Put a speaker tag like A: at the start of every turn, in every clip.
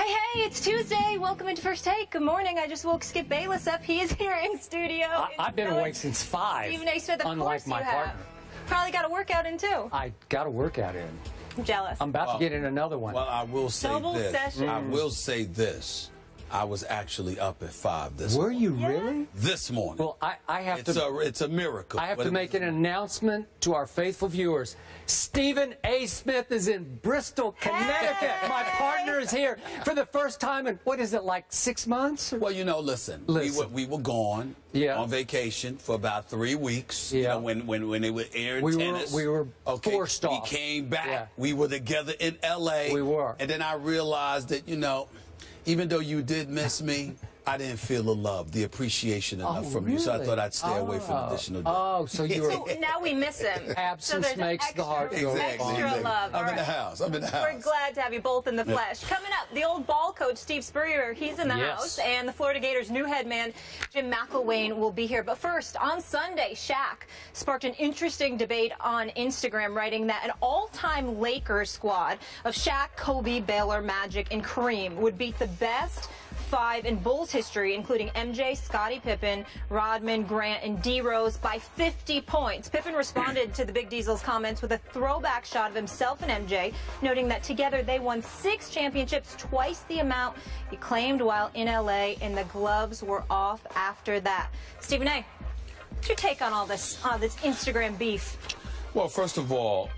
A: Hey, it's Tuesday. Welcome into First Take. Good morning. I just woke Skip Bayless up. He is here in studio.
B: I've been awake since 5.
A: Stephen A. Smith, of
B: unlike
A: course
B: my
A: you
B: partner.
A: have. Probably got a workout in, too.
B: I got a workout in.
A: I'm jealous.
B: I'm about to get in another one.
C: Well, I will say
A: Double
C: this.
A: session.
C: I will say this. I was actually up at 5 this
B: Were
C: morning.
B: you really?
C: This morning.
B: Well, I have to.
C: It's a miracle.
B: I have to make an announcement to our faithful viewers. Stephen A. Smith is in Bristol, Connecticut.
A: Hey!
B: My partner is here for the first time in, what is it, like 6 months?
C: Well, you know, listen. We were gone on vacation for about 3 weeks.
B: Yeah.
C: You know, when they were airing tennis.
B: We were forced off.
C: We came back.
B: Yeah.
C: We were together in L.A.
B: We were.
C: And then I realized that, you know, even though you did miss me, I didn't feel the love, the appreciation enough from you. So I thought I'd stay away for an additional day.
B: Oh, so you were.
A: So now we miss him.
B: Absence
A: so
B: makes the heart go
A: Extra love.
C: I'm in the house. I'm in the house.
A: We're glad to have you both in the flesh. Coming up, the old ball coach, Steve Spurrier, he's in the house. And the Florida Gators' new head man, Jim McElwain, will be here. But first, on Sunday, Shaq sparked an interesting debate on Instagram, writing that an all-time Lakers squad of Shaq, Kobe, Baylor, Magic, and Kareem would beat the best 5 in Bulls history, including MJ, Scottie Pippen, Rodman, Grant, and D. Rose by 50 points. Pippen responded to the Big Diesel's comments with a throwback shot of himself and MJ, noting that together they won 6 championships, twice the amount he claimed while in LA, and the gloves were off after that. Stephen A., what's your take on all this Instagram beef?
C: Well, first of all,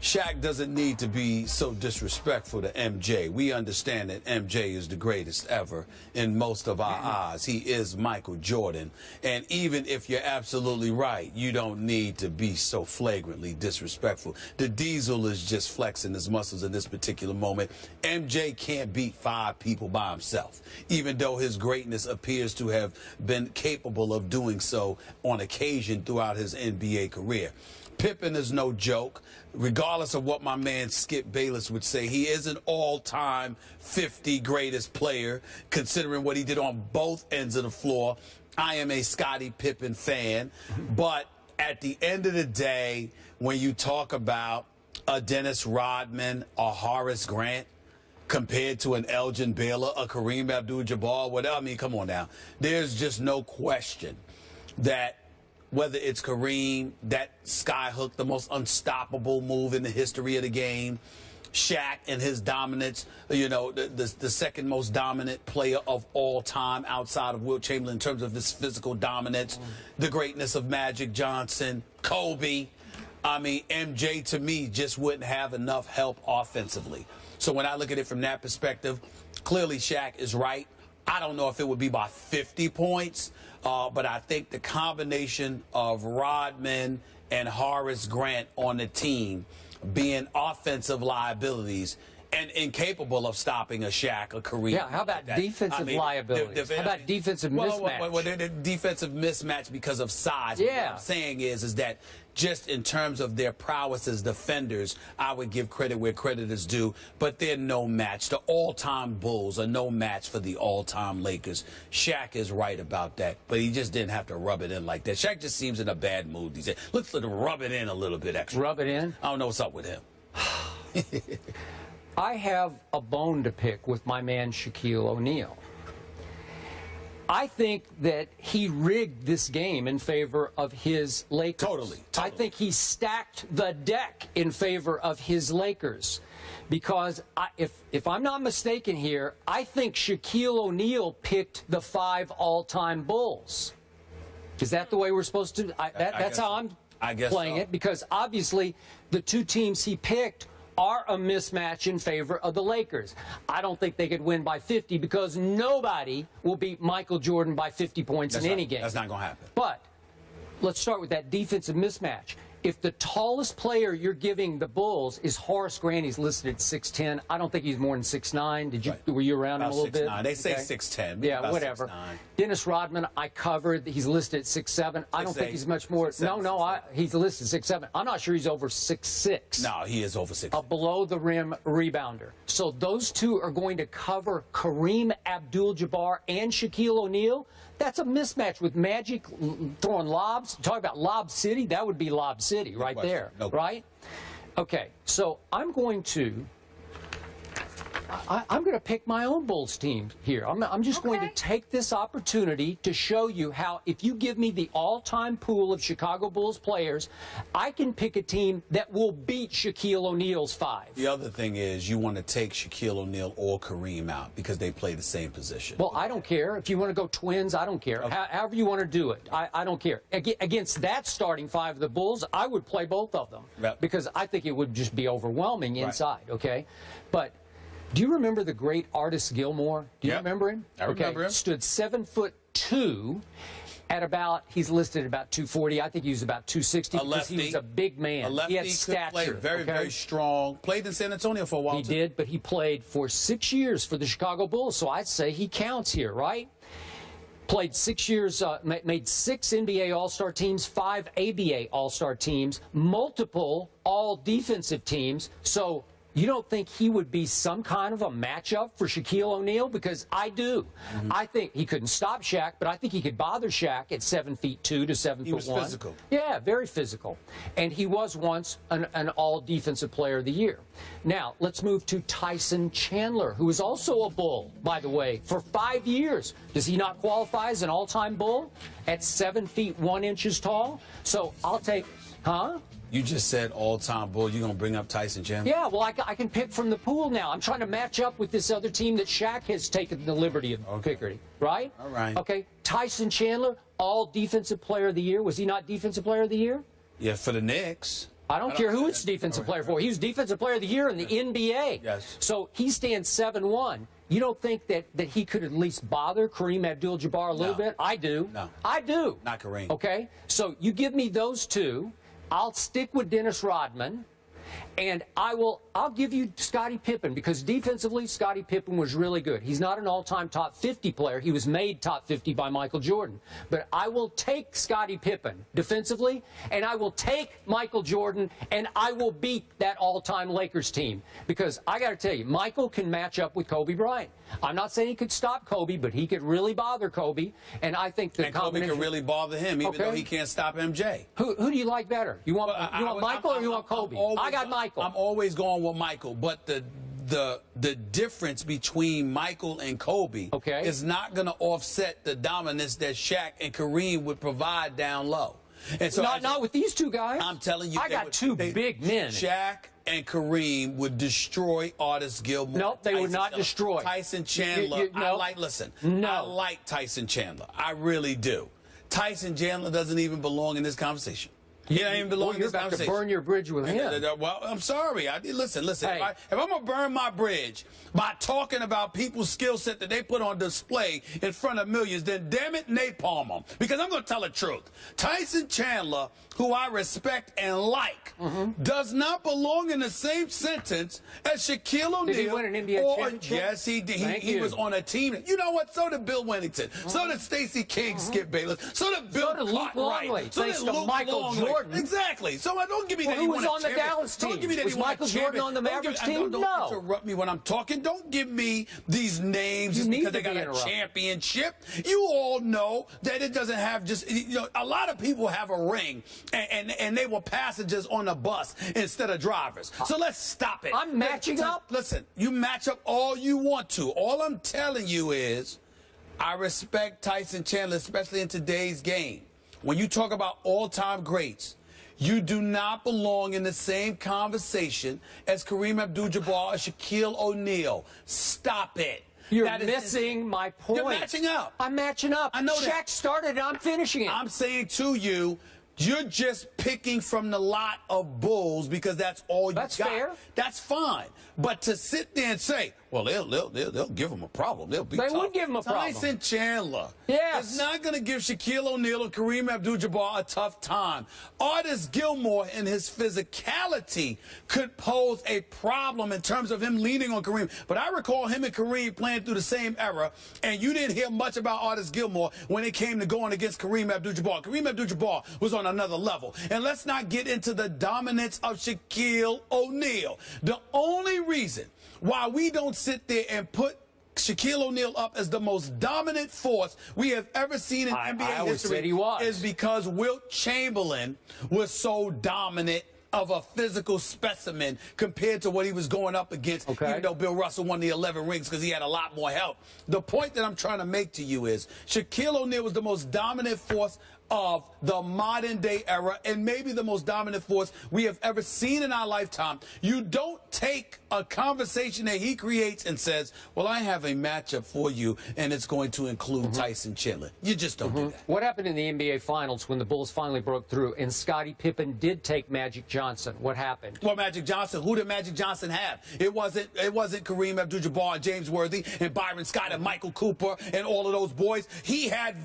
C: Shaq doesn't need to be so disrespectful to MJ. We understand that MJ is the greatest ever in most of our eyes. He is Michael Jordan. And even if you're absolutely right, you don't need to be so flagrantly disrespectful. The Diesel is just flexing his muscles in this particular moment. MJ can't beat 5 people by himself, even though his greatness appears to have been capable of doing so on occasion throughout his NBA career. Pippen is no joke. Regardless of what my man Skip Bayless would say, he is an all-time 50 greatest player, considering what he did on both ends of the floor. I am a Scottie Pippen fan. But at the end of the day, when you talk about a Dennis Rodman, a Horace Grant, compared to an Elgin Baylor, a Kareem Abdul-Jabbar, whatever, I mean, come on now. There's just no question that whether it's Kareem, that sky hook, the most unstoppable move in the history of the game, Shaq and his dominance, you know, the second most dominant player of all time outside of Wilt Chamberlain in terms of his physical dominance, the greatness of Magic Johnson, Kobe. I mean, MJ, to me, just wouldn't have enough help offensively. So when I look at it from that perspective, clearly Shaq is right. I don't know if it would be by 50 points, but I think the combination of Rodman and Horace Grant on the team being offensive liabilities and incapable of stopping a Shaq, a Kareem.
B: Yeah, how about defensive liabilities? How about defensive mismatch?
C: Well, they're defensive mismatch because of size.
B: Yeah.
C: What I'm saying is that just in terms of their prowess as defenders, I would give credit where credit is due, but they're no match. The all-time Bulls are no match for the all-time Lakers. Shaq is right about that, but he just didn't have to rub it in like that. Shaq just seems in a bad mood these days. Let's let him rub it in a little bit extra.
B: Rub it in?
C: I don't know what's up with him.
B: I have a bone to pick with my man Shaquille O'Neal. I think that he rigged this game in favor of his Lakers.
C: Totally.
B: I think he stacked the deck in favor of his Lakers. Because if I'm not mistaken here, I think Shaquille O'Neal picked the 5 all-time Bulls. Is that the way we're supposed to? That's how I'm playing it. Because obviously the 2 teams he picked are a mismatch in favor of the Lakers. I don't think they could win by 50 because nobody will beat Michael Jordan by 50 points in any game.
C: That's not going to happen.
B: But let's start with that defensive mismatch. If the tallest player you're giving the Bulls is Horace Grant, he's listed at 6'10". I don't think he's more than 6'9". Did you? Right. Were you around him a little bit?
C: They say 6'10".
B: Yeah, whatever.
C: 6'9".
B: Dennis Rodman, I covered. He's listed at 6'7". I don't think he's much more. He's listed 6'7". I'm not sure he's over 6'6".
C: No, he is over 6'6".
B: A below-the-rim rebounder. So those 2 are going to cover Kareem Abdul-Jabbar and Shaquille O'Neal. That's a mismatch with Magic throwing lobs. Talk about Lob City. That would be Lob City right there, right? Okay, so I'm going to I'm going to pick my own Bulls team here. I'm just going to take this opportunity to show you how, if you give me the all-time pool of Chicago Bulls players, I can pick a team that will beat Shaquille O'Neal's 5.
C: The other thing is you want to take Shaquille O'Neal or Kareem out because they play the same position.
B: Well, I don't care. If you want to go twins, I don't care. Okay. However you want to do it, I don't care. Against that starting 5 of the Bulls, I would play both of them because I think it would just be overwhelming inside, okay? But do you remember the great Artis Gilmore? Do you remember him?
C: I remember him.
B: Stood 7'2" at about, he's listed at about 240. I think he was about 260 because he was a big man.
C: A lefty,
B: he had stature.
C: Play very strong. Played in San Antonio for a while.
B: He did, but he played for 6 years for the Chicago Bulls, so I'd say he counts here, right? Played 6 years, made 6 NBA All-Star teams, 5 ABA All-Star teams, multiple all-defensive teams. So you don't think he would be some kind of a matchup for Shaquille O'Neal? Because I do. I think he couldn't stop Shaq, but I think he could bother Shaq at 7'2" to 7'1".
C: He was physical.
B: Yeah, very physical. And he was once an all-defensive player of the year. Now, let's move to Tyson Chandler, who is also a Bull, by the way, for 5 years. Does he not qualify as an all-time Bull at 7 feet 1 inches tall? So I'll take,
C: You just said all-time Bull. You're going to bring up Tyson Chandler?
B: Yeah, well, I can pick from the pool now. I'm trying to match up with this other team that Shaq has taken the liberty of picking, right?
C: All right.
B: Okay, Tyson Chandler, all Defensive Player of the Year. Was he not Defensive Player of the Year?
C: Yeah, for the Knicks.
B: I don't care who it's Defensive Player for. He was Defensive Player of the Year in the NBA.
C: Yes.
B: So he stands 7'1". You don't think that he could at least bother Kareem Abdul-Jabbar a little bit? I do.
C: No.
B: I do.
C: Not Kareem.
B: Okay, so you give me those two. I'll stick with Dennis Rodman, and I'll give you Scottie Pippen, because defensively, Scottie Pippen was really good. He's not an all-time top 50 player. He was made top 50 by Michael Jordan. But I will take Scottie Pippen defensively, and I will take Michael Jordan, and I will beat that all-time Lakers team. Because I got to tell you, Michael can match up with Kobe Bryant. I'm not saying he could stop Kobe, but he could really bother Kobe. And I think the
C: Kobe could really bother him, even though he can't stop MJ.
B: Who do you like better? You want Michael or you want Kobe? I got Michael.
C: I'm always going with Michael, but the difference between Michael and Kobe is not going to offset the dominance that Shaq and Kareem would provide down low. And so
B: not with these two guys.
C: I'm telling you,
B: I got two big men.
C: Shaq and Kareem would destroy Artis Gilmore.
B: Nope, they would not destroy.
C: Tyson Chandler. I like Tyson Chandler. I really do. Tyson Chandler doesn't even belong in this conversation. He doesn't even belong in this conversation.
B: You're about to burn your bridge with him.
C: Well, I'm sorry. Listen.
B: Hey.
C: If I'm going to burn my bridge by talking about people's skill set that they put on display in front of millions, then damn it, napalm them. Because I'm going to tell the truth. Tyson Chandler, who I respect and like, does not belong in the same sentence as Shaquille O'Neal.
B: Did he win an NBA championship?
C: Yes, he did. He was on a team. You know what? So did Bill Wennington. So did Stacey King, Skip Bayless. So did Bill Cartwright. So did Luke
B: Michael Jordan.
C: Exactly. So don't give me that.
B: Who was on the Dallas team?
C: Don't give me that.
B: Was Michael Jordan on the Mavericks team?
C: Don't interrupt me when I'm talking. Don't give me these names just because they got a championship. You all know that it doesn't have just, a lot of people have a ring and they were passengers on a bus instead of drivers. So let's stop it.
B: I'm matching up.
C: Listen, you match up all you want to. All I'm telling you is I respect Tyson Chandler, especially in today's game. When you talk about all-time greats, you do not belong in the same conversation as Kareem Abdul-Jabbar or Shaquille O'Neal. Stop it.
B: You're missing my point.
C: You're matching up.
B: I'm matching up.
C: I know that.
B: Shaq started it. I'm finishing it.
C: I'm saying to you, you're just picking from the lot of Bulls because that's all you got.
B: That's fair.
C: That's fine. But to sit there and say, well, they'll give him a problem. They
B: would give him a problem.
C: Tyson Chandler is not going to give Shaquille O'Neal or Kareem Abdul-Jabbar a tough time. Artis Gilmore in his physicality could pose a problem in terms of him leaning on Kareem. But I recall him and Kareem playing through the same era, and you didn't hear much about Artis Gilmore when it came to going against Kareem Abdul-Jabbar. Kareem Abdul-Jabbar was on another level. And let's not get into the dominance of Shaquille O'Neal. The only reason why we don't sit there and put Shaquille O'Neal up as the most dominant force we have ever seen in NBA history is because Wilt Chamberlain was so dominant of a physical specimen compared to what he was going up against, even though Bill Russell won the 11 rings because he had a lot more help. The point that I'm trying to make to you is Shaquille O'Neal was the most dominant force of the modern day era and maybe the most dominant force we have ever seen in our lifetime. You don't take a conversation that he creates and says, well, I have a matchup for you and it's going to include Tyson Chandler. You just don't do that.
B: What happened in the NBA Finals when the Bulls finally broke through and Scottie Pippen did take Magic Johnson? What happened?
C: Well, Magic Johnson, who did Magic Johnson have? It wasn't Kareem Abdul-Jabbar and James Worthy and Byron Scott and Michael Cooper and all of those boys.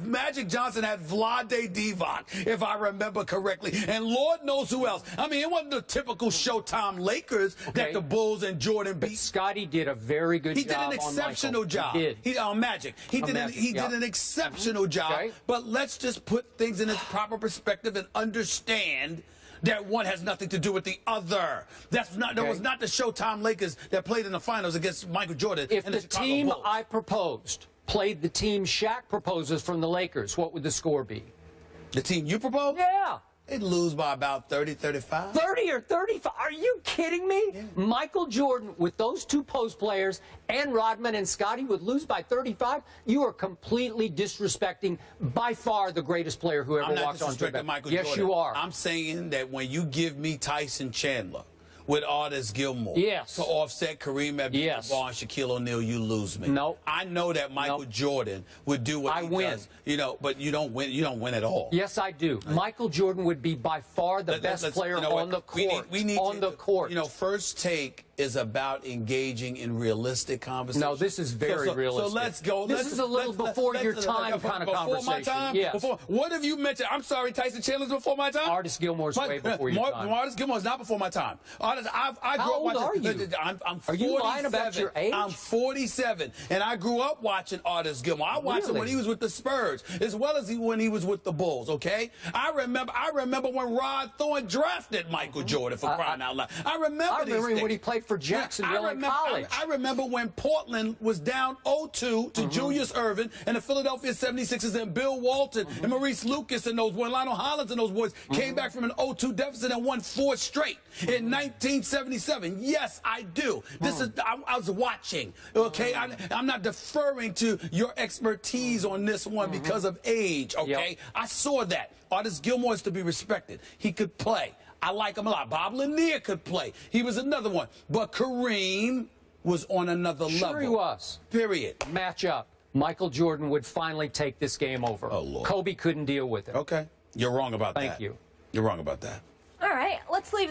C: Magic Johnson had Vlade Divac, if I remember correctly, and Lord knows who else. I mean, it wasn't the typical Showtime Lakers that the Bulls and Jordan beat.
B: But Scottie did a very good job.
C: He did an exceptional job.
B: He did.
C: On Magic. He did an exceptional job. But let's just put things in its proper perspective and understand that one has nothing to do with the other. That was not the Showtime Lakers that played in the finals against Michael Jordan.
B: If
C: and
B: the
C: Chicago
B: team
C: Bulls.
B: I proposed played the team Shaq proposes from the Lakers, what would the score be?
C: The team you proposed?
B: Yeah.
C: They'd lose by about 30, 35.
B: 30 or 35? Are you kidding me? Yeah. Michael Jordan, with those two post players, and Rodman and Scottie would lose by 35? You are completely disrespecting by far the greatest player who ever walked on track.
C: Michael
B: Yes,
C: Jordan.
B: you are.
C: I'm saying that when you give me Tyson Chandler with Artis Gilmore to offset Kareem Abdul-Jabbar and Shaquille O'Neal, you lose me.
B: No.
C: I know that Michael Jordan would do what he does, but you don't win. You don't win at all.
B: Yes, I do. Michael Jordan would be by far the best player on the court.
C: We need
B: on the court.
C: First Take is about engaging in realistic conversation.
B: No, this is very realistic.
C: So let's go.
B: This is a little before your time kind of conversation.
C: Before my time?
B: Yes.
C: What have you mentioned? I'm sorry, Tyson Chandler's before my time?
B: Artis Gilmore's way before your time.
C: Artis Gilmore's not before my time.
B: How old are you?
C: I'm 47.
B: Are you lying about your age?
C: I'm 47, and I grew up watching Artis Gilmore. I watched him when he was with the Spurs, as well as when he was with the Bulls, okay? I remember when Rod Thorne drafted Michael Jordan, for crying out loud. I remember
B: when he played for Jacksonville in college.
C: I remember when Portland was down 0-2 to Julius Erving and the Philadelphia 76ers and Bill Walton and Maurice Lucas and those boys, Lionel Hollins and those boys came back from an 0-2 deficit and won 4 straight in 1977. Yes, I do. I was watching, okay? I'm not deferring to your expertise on this one because of age, okay? I saw that. Artis Gilmore is to be respected. He could play. I like him a lot. Bob Lanier could play. He was another one. But Kareem was on another level.
B: Sure he was.
C: Period.
B: Match up. Michael Jordan would finally take this game over.
C: Oh, Lord.
B: Kobe couldn't deal with it.
C: Okay. You're wrong about that.
B: Thank you.
C: You're wrong about that.
A: All right. Let's leave